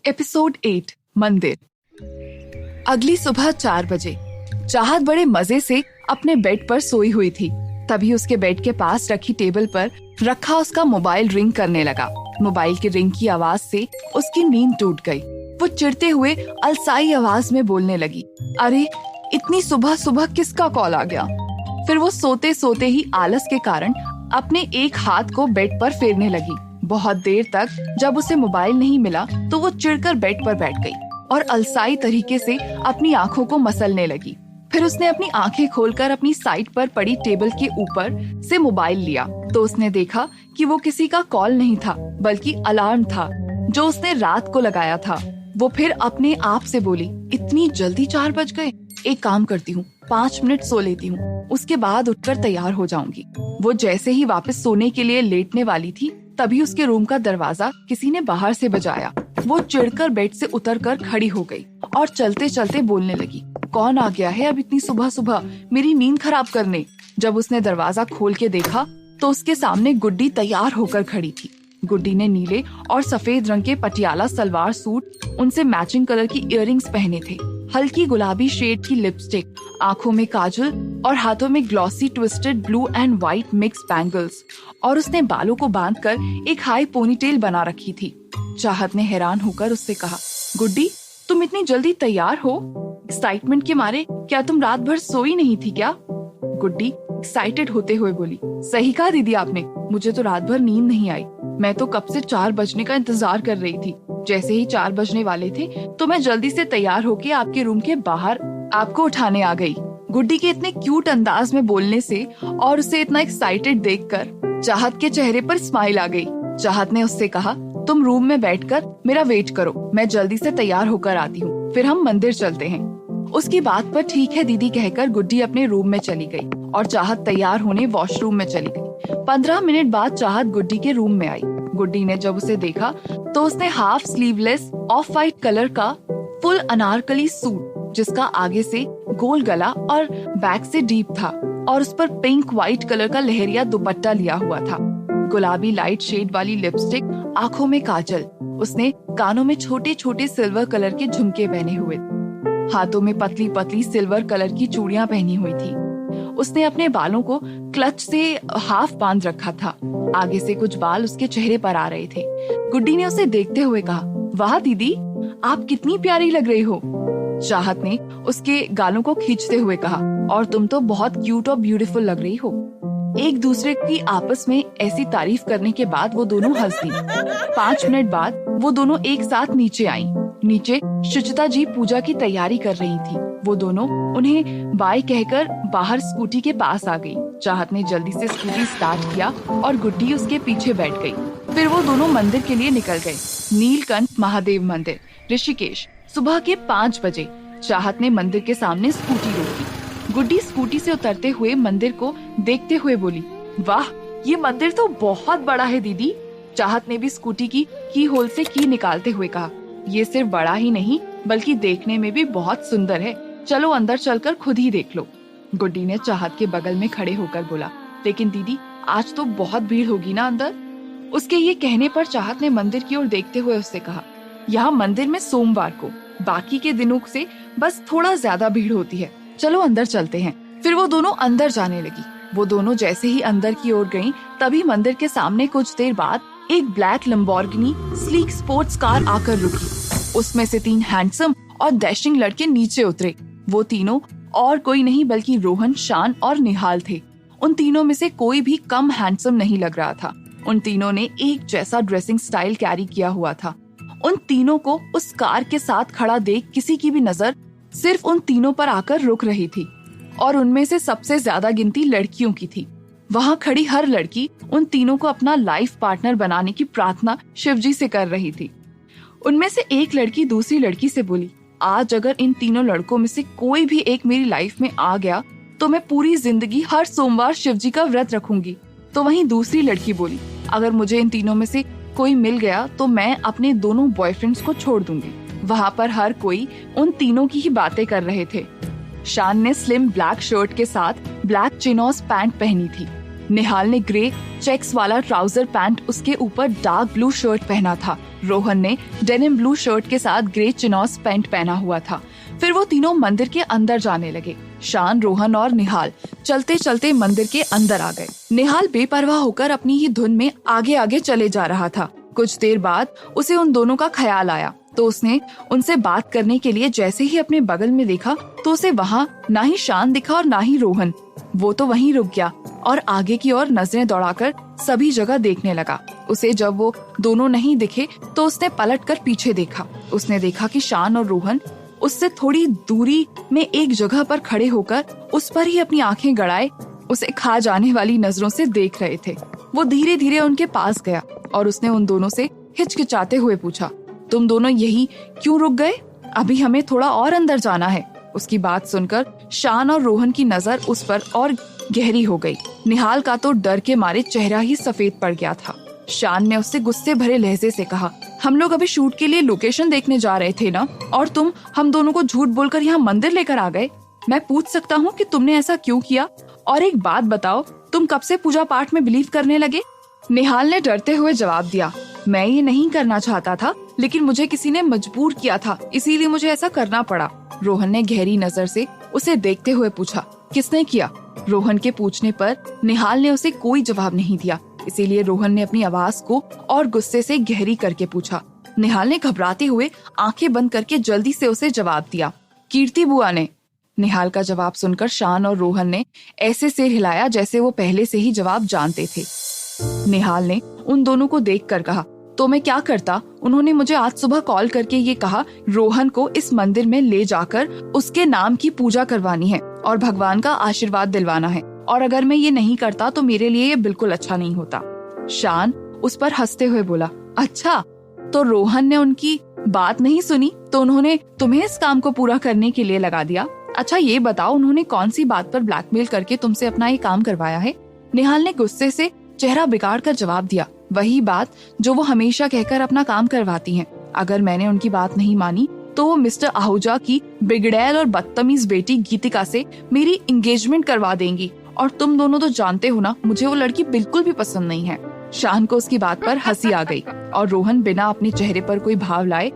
Episode 8 मंदिर। अगली सुबह 4 बजे चाहत बड़े मजे से अपने बेड पर सोई हुई थी। तभी उसके बेड के पास रखी टेबल पर रखा उसका मोबाइल रिंग करने लगा। मोबाइल की रिंग की आवाज से उसकी नींद टूट गई। वो चिढ़ते हुए अलसाई आवाज में बोलने लगी, अरे इतनी सुबह सुबह किसका कॉल आ गया। फिर वो सोते सोते ही आलस के कारण अपने एक हाथ को बेड पर फेरने लगी। बहुत देर तक जब उसे मोबाइल नहीं मिला तो वो चिढ़कर बेड पर बैठ गई और अलसाई तरीके से अपनी आंखों को मसलने लगी। फिर उसने अपनी आंखें खोलकर अपनी साइड पर पड़ी टेबल के ऊपर से मोबाइल लिया तो उसने देखा कि वो किसी का कॉल नहीं था बल्कि अलार्म था जो उसने रात को लगाया था। वो फिर अपने आप से बोली, इतनी जल्दी 4 बज गए, एक काम करती हूँ 5 मिनट सो लेती हूँ, उसके बाद उठकर तैयार हो जाऊंगी। वो जैसे ही वापस सोने के लिए लेटने वाली थी तभी उसके रूम का दरवाजा किसी ने बाहर से बजाया। वो चिढ़कर बेड से उतरकर खड़ी हो गई और चलते चलते बोलने लगी, कौन आ गया है अब इतनी सुबह सुबह मेरी नींद खराब करने। जब उसने दरवाजा खोल के देखा तो उसके सामने गुड्डी तैयार होकर खड़ी थी। गुड्डी ने नीले और सफेद रंग के पटियाला सलवार सूट, उनसे मैचिंग कलर की इयररिंग्स पहने थे, हल्की गुलाबी शेड की लिपस्टिक, आंखों में काजल और हाथों में glossy twisted blue and white mix bangles, और उसने बालों को बांधकर एक हाई पोनीटेल बना रखी थी। चाहत ने हैरान होकर उससे कहा, गुड्डी तुम इतनी जल्दी तैयार हो? एक्साइटमेंट के मारे क्या तुम रात भर सोई नहीं थी क्या? गुड्डी एक्साइटेड होते हुए बोली, सही कहा दीदी आपने, मुझे तो रात भर नींद नहीं आई। मैं तो कब से 4 बजने का इंतजार कर रही थी। जैसे ही 4 बजने वाले थे तो मैं जल्दी से तैयार होके आपके रूम के बाहर आपको उठाने आ गई। गुड्डी के इतने क्यूट अंदाज में बोलने से और उसे इतना एक्साइटेड देखकर चाहत के चेहरे पर स्माइल आ गई। चाहत ने उससे कहा, तुम रूम में बैठकर मेरा वेट करो, मैं जल्दी से तैयार होकर आती हूँ, फिर हम मंदिर चलते हैं। उसकी बात पर ठीक है दीदी कहकर गुड्डी अपने रूम में चली गई और चाहत तैयार होने वॉशरूम में चली गई। 15 मिनट बाद चाहत गुड्डी के रूम में आई। गुड्डी ने जब उसे देखा तो उसने half sleeveless of white colour का फुल अनारकली सूट, जिसका आगे से गोल गला और बैक से डीप था, और उस पर पिंक व्हाइट कलर का लहरिया दुपट्टा लिया हुआ था। गुलाबी लाइट शेड वाली लिपस्टिक, आंखों में काजल, उसने कानों में छोटे छोटे सिल्वर कलर के झुमके पहने हुए, हाथों में पतली पतली सिल्वर कलर की चूड़ियां पहनी हुई थी। उसने अपने बालों को क्लच से हाफ बांध रखा था, आगे से कुछ बाल उसके चेहरे पर आ रहे थे। गुड्डी ने उसे देखते हुए कहा, वाह दीदी आप कितनी प्यारी लग रही हो। चाहत ने उसके गालों को खींचते हुए कहा, और तुम तो बहुत क्यूट और ब्यूटीफुल लग रही हो। एक दूसरे की आपस में ऐसी तारीफ करने के बाद वो दोनों हंस दी। 5 मिनट बाद वो दोनों एक साथ नीचे आईं। नीचे शुचिता जी पूजा की तैयारी कर रही थी। वो दोनों उन्हें बाय कहकर बाहर स्कूटी के पास आ गई। चाहत ने जल्दी से स्कूटी स्टार्ट किया और गुड्डी उसके पीछे बैठ गई। फिर वो दोनों मंदिर के लिए निकल गए। नीलकंठ महादेव मंदिर, ऋषिकेश। सुबह के 5 बजे चाहत ने मंदिर के सामने स्कूटी रोकी। गुड्डी स्कूटी से उतरते हुए मंदिर को देखते हुए बोली, वाह ये मंदिर तो बहुत बड़ा है दीदी। चाहत ने भी स्कूटी की होल से की निकालते हुए कहा, ये सिर्फ बड़ा ही नहीं बल्कि देखने में भी बहुत सुंदर है, चलो अंदर चलकर खुद ही देख लो। गुड्डी ने चाहत के बगल में खड़े होकर बोला, लेकिन दीदी आज तो बहुत भीड़ होगी ना अंदर। उसके ये कहने पर चाहत ने मंदिर की ओर देखते हुए उससे कहा, यहाँ मंदिर में सोमवार को बाकी के दिनों से बस थोड़ा ज्यादा भीड़ होती है, चलो अंदर चलते हैं। फिर वो दोनों अंदर जाने लगी। वो दोनों जैसे ही अंदर की ओर गईं, तभी मंदिर के सामने कुछ देर बाद एक black Lamborghini sleek sports car आकर रुकी। उसमें से 3 हैंडसम और डैशिंग लड़के नीचे उतरे। वो तीनों और कोई नहीं बल्कि रोहन, शान और निहाल थे। उन तीनों में से कोई भी कम हैंडसम नहीं लग रहा था। उन तीनों ने एक जैसा ड्रेसिंग स्टाइल कैरी किया हुआ था। उन तीनों को उस कार के साथ खड़ा देख किसी की भी नजर सिर्फ उन तीनों पर आकर रुक रही थी, और उनमें से सबसे ज्यादा गिनती लड़कियों की थी। वहाँ खड़ी हर लड़की उन तीनों को अपना लाइफ पार्टनर बनाने की प्रार्थना शिवजी से कर रही थी। उनमें से एक लड़की दूसरी लड़की से बोली, आज अगर इन तीनों लड़कों में से कोई भी एक मेरी लाइफ में आ गया तो मैं पूरी जिंदगी हर सोमवार शिवजी का व्रत रखूंगी। तो वहीं दूसरी लड़की बोली, अगर मुझे इन तीनों में से कोई मिल गया तो मैं अपने दोनों बॉयफ्रेंड्स को छोड़ दूंगी। वहाँ पर हर कोई उन तीनों की ही बातें कर रहे थे। शान ने स्लिम ब्लैक शर्ट के साथ ब्लैक चिनोस पैंट पहनी थी। निहाल ने ग्रे चेक्स वाला ट्राउजर पैंट, उसके ऊपर डार्क ब्लू शर्ट पहना था। रोहन ने डेनिम ब्लू शर्ट के साथ ग्रे चिनॉस पैंट पहना हुआ था। फिर वो तीनों मंदिर के अंदर जाने लगे। शान, रोहन और निहाल चलते चलते मंदिर के अंदर आ गए। निहाल बेपरवाह होकर अपनी ही धुन में आगे आगे चले जा रहा था। कुछ देर बाद उसे उन दोनों का ख्याल आया तो उसने उनसे बात करने के लिए जैसे ही अपने बगल में देखा तो उसे वहाँ ना ही शान दिखा और ना ही रोहन। वो तो वहीं रुक गया और आगे की ओर नजरें दौड़ाकर सभी जगह देखने लगा। उसे जब वो दोनों नहीं दिखे तो उसने पलटकर पीछे देखा। उसने देखा कि शान और रोहन उससे थोड़ी दूरी में एक जगह पर खड़े होकर उस पर ही अपनी आंखें गड़ाए उसे खा जाने वाली नजरों से देख रहे थे। वो धीरे धीरे उनके पास गया और उसने उन दोनों से हिचकिचाते हुए पूछा, तुम दोनों यही क्यों रुक गए? अभी हमें थोड़ा और अंदर जाना है। उसकी बात सुनकर शान और रोहन की नजर उस पर और गहरी हो गई। निहाल का तो डर के मारे चेहरा ही सफेद पड़ गया था। शान ने उससे गुस्से भरे लहजे से कहा, हम लोग अभी शूट के लिए लोकेशन देखने जा रहे थे ना, और तुम हम दोनों को झूठ बोलकर यहाँ मंदिर लेकर आ गए। मैं पूछ सकता हूँ कि तुमने ऐसा क्यों किया? और एक बात बताओ, तुम कब से पूजा पाठ में बिलीव करने लगे? निहाल ने डरते हुए जवाब दिया, मैं ये नहीं करना चाहता था, लेकिन मुझे किसी ने मजबूर किया था, इसीलिए मुझे ऐसा करना पड़ा। रोहन ने गहरी नजर से उसे देखते हुए पूछा, किसने किया? रोहन के पूछने पर निहाल ने उसे कोई जवाब नहीं दिया, इसीलिए रोहन ने अपनी आवाज को और गुस्से से गहरी करके पूछा। निहाल ने घबराते हुए आंखें बंद करके जल्दी से उसे जवाब दिया, कीर्ति बुआ ने। निहाल का जवाब सुनकर शान और रोहन ने ऐसे सिर हिलाया जैसे वो पहले से ही जवाब जानते थे। निहाल ने उन दोनों को देखकर कहा, तो मैं क्या करता? उन्होंने मुझे आज सुबह कॉल करके ये कहा, रोहन को इस मंदिर में ले जाकर उसके नाम की पूजा करवानी है और भगवान का आशीर्वाद दिलवाना है, और अगर मैं ये नहीं करता तो मेरे लिए ये बिल्कुल अच्छा नहीं होता। शान उस पर हंसते हुए बोला, अच्छा तो रोहन ने उनकी बात नहीं सुनी तो उन्होंने तुम्हें इस काम को पूरा करने के लिए लगा दिया। अच्छा ये बताओ, उन्होंने कौन सी बात पर ब्लैकमेल करके तुमसे अपना ये काम करवाया है? निहाल ने गुस्से से चेहरा बिगाड़ कर जवाब दिया, वही बात जो वो हमेशा कहकर अपना काम करवाती हैं। अगर मैंने उनकी बात नहीं मानी तो वो मिस्टर आहूजा की बिगड़ैल और बदतमीज बेटी गीतिका से मेरी एंगेजमेंट करवा देंगी, और तुम दोनों तो जानते हो ना, मुझे वो लड़की बिल्कुल भी पसंद नहीं है। शान को उसकी बात पर हंसी आ गई और रोहन बिना अपने चेहरे पर कोई भाव लाए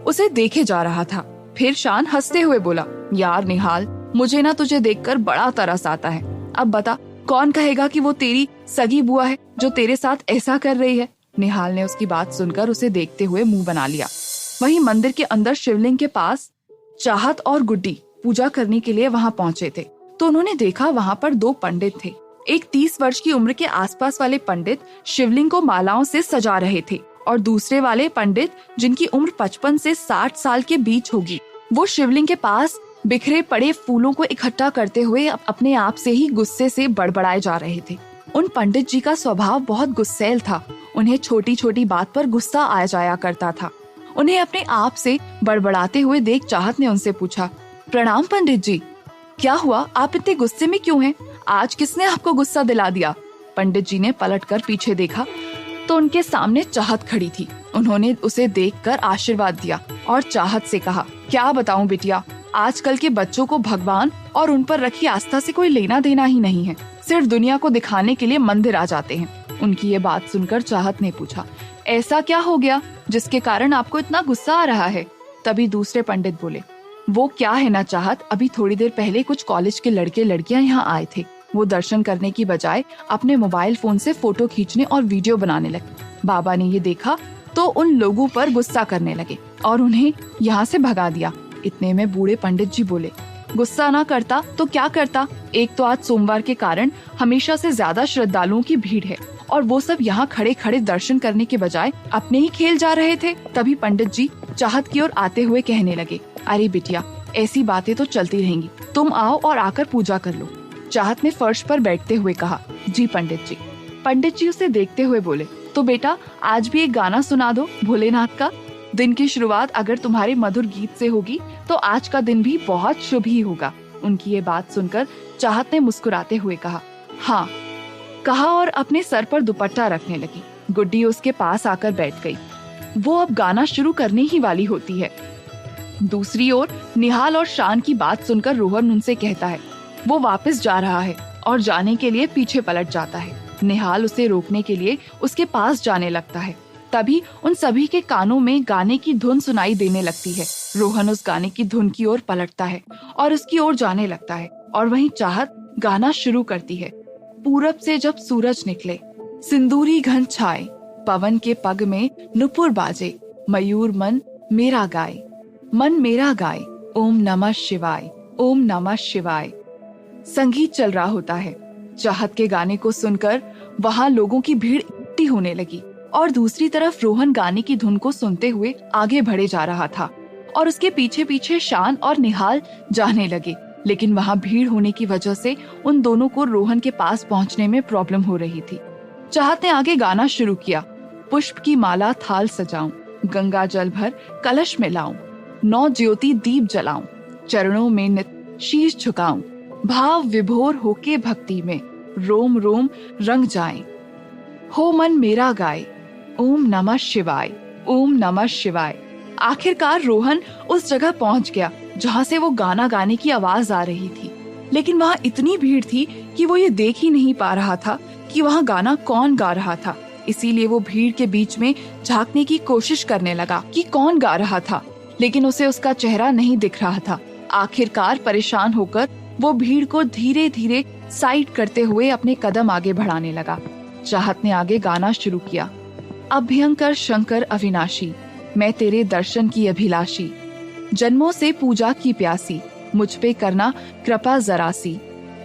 उसे देखे जा रहा था। फिर शान हंसते हुए बोला, यार निहाल, मुझे ना तुझे देखकर बड़ा तरस आता है। अब बता, कौन कहेगा कि वो तेरी सगी बुआ है जो तेरे साथ ऐसा कर रही है? निहाल ने उसकी बात सुनकर उसे देखते हुए मुंह बना लिया। वहीं मंदिर के अंदर शिवलिंग के पास चाहत और गुड्डी पूजा करने के लिए वहां पहुंचे थे तो उन्होंने देखा वहां पर दो पंडित थे। एक 30 वर्ष की उम्र के आसपास वाले पंडित शिवलिंग को मालाओं से सजा रहे थे और दूसरे वाले पंडित, जिनकी उम्र 55 से 60 साल के बीच होगी, वो शिवलिंग के पास बिखरे पड़े फूलों को इकट्ठा करते हुए अपने आप से ही गुस्से से बड़बड़ाए जा रहे थे। उन पंडित जी का स्वभाव बहुत गुस्सैल था। उन्हें छोटी छोटी बात पर गुस्सा आ जाया करता था। उन्हें अपने आप से बड़बड़ाते हुए देख चाहत ने उनसे पूछा, प्रणाम पंडित जी, क्या हुआ? आप इतने गुस्से में क्यों हैं? आज किसने आपको गुस्सा दिला दिया? पंडित जी ने पलटकर पीछे देखा तो उनके सामने चाहत खड़ी थी। उन्होंने उसे देखकर आशीर्वाद दिया और चाहत से कहा, क्या बताऊं बिटिया, आजकल के बच्चों को भगवान और उन पर रखी आस्था से कोई लेना देना ही नहीं है, सिर्फ दुनिया को दिखाने के लिए मंदिर आ जाते हैं। उनकी ये बात सुनकर चाहत ने पूछा, ऐसा क्या हो गया जिसके कारण आपको इतना गुस्सा आ रहा है? तभी दूसरे पंडित बोले, वो क्या है ना चाहत, अभी थोड़ी देर पहले कुछ कॉलेज के लड़के लड़कियां यहाँ आए थे। वो दर्शन करने की बजाय अपने मोबाइल फोन से फोटो खींचने और वीडियो बनाने लगे। बाबा ने ये देखा तो उन लोगों पर गुस्सा करने लगे और उन्हें यहाँ से भगा दिया। इतने में बूढ़े पंडित जी बोले, गुस्सा ना करता तो क्या करता? एक तो आज सोमवार के कारण हमेशा से ज्यादा श्रद्धालुओं की भीड़ है और वो सब यहाँ खड़े खड़े दर्शन करने के बजाय अपने ही खेल जा रहे थे। तभी पंडित जी चाहत की ओर आते हुए कहने लगे, अरे बिटिया, ऐसी बातें तो चलती रहेंगी, तुम आओ और आकर पूजा कर लो। चाहत ने फर्श पर बैठते हुए कहा, जी पंडित जी। पंडित जी उसे देखते हुए बोले, तो बेटा आज भी एक गाना सुना दो भोलेनाथ का। दिन की शुरुआत अगर तुम्हारे मधुर गीत से होगी तो आज का दिन भी बहुत शुभ ही होगा। उनकी ये बात सुनकर चाहत ने मुस्कुराते हुए कहा, हाँ कहा, और अपने सर पर दुपट्टा रखने लगी। गुड्डी उसके पास आकर बैठ गई। वो अब गाना शुरू करने ही वाली होती है। दूसरी ओर निहाल और शान की बात सुनकर रोहन उनसे कहता है, वो वापस जा रहा है, और जाने के लिए पीछे पलट जाता है। निहाल उसे रोकने के लिए उसके पास जाने लगता है। तभी उन सभी के कानों में गाने की धुन सुनाई देने लगती है। रोहन उस गाने की धुन की ओर पलटता है और उसकी ओर जाने लगता है और वहीं चाहत गाना शुरू करती है। पूरब से जब सूरज निकले, सिंदूरी घन छाए, पवन के पग में नुपुर बाजे, मयूर मन मेरा गाए, ओम नमः शिवाय, ओम नमः शिवाय। संगीत चल रहा होता है। चाहत के गाने को सुनकर वहां लोगों की भीड़ इकट्ठी होने लगी और दूसरी तरफ रोहन गाने की धुन को सुनते हुए आगे बढ़े जा रहा था और उसके पीछे पीछे शान और निहाल जाने लगे। लेकिन वहां भीड़ होने की वजह से उन दोनों को रोहन के पास पहुंचने में प्रॉब्लम हो रही थी। चाहत ने आगे गाना शुरू किया। पुष्प की माला थाल सजाऊं, गंगा जल भर कलश में लाऊं, 9 ज्योति दीप जलाऊं, चरणों में नित शीश झुकाऊं, भाव विभोर होके भक्ति में रोम रोम रंग जाए, हो मन मेरा गाए, ओम नमः शिवाय, ओम नमः शिवाय। आखिरकार रोहन उस जगह पहुंच गया जहां से वो गाना गाने की आवाज आ रही थी। लेकिन वहां इतनी भीड़ थी कि वो ये देख ही नहीं पा रहा था कि वहां गाना कौन गा रहा था। इसीलिए वो भीड़ के बीच में झांकने की कोशिश करने लगा कि कौन गा रहा था, लेकिन उसे उसका चेहरा नहीं दिख रहा था। आखिरकार परेशान होकर वो भीड़ को धीरे धीरे साइड करते हुए अपने कदम आगे बढ़ाने लगा। चाहत ने आगे गाना शुरू किया। अभयंकर शंकर अविनाशी, मैं तेरे दर्शन की अभिलाषी, जन्मों से पूजा की प्यासी, मुझ पे करना कृपा जरासी,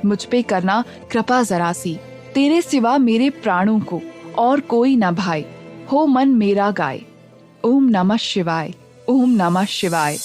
मुझ पे करना कृपा जरासी, तेरे सिवा मेरे प्राणों को और कोई न भाए, हो मन मेरा गाए, ओम नमः शिवाय, ओम नमः शिवाय।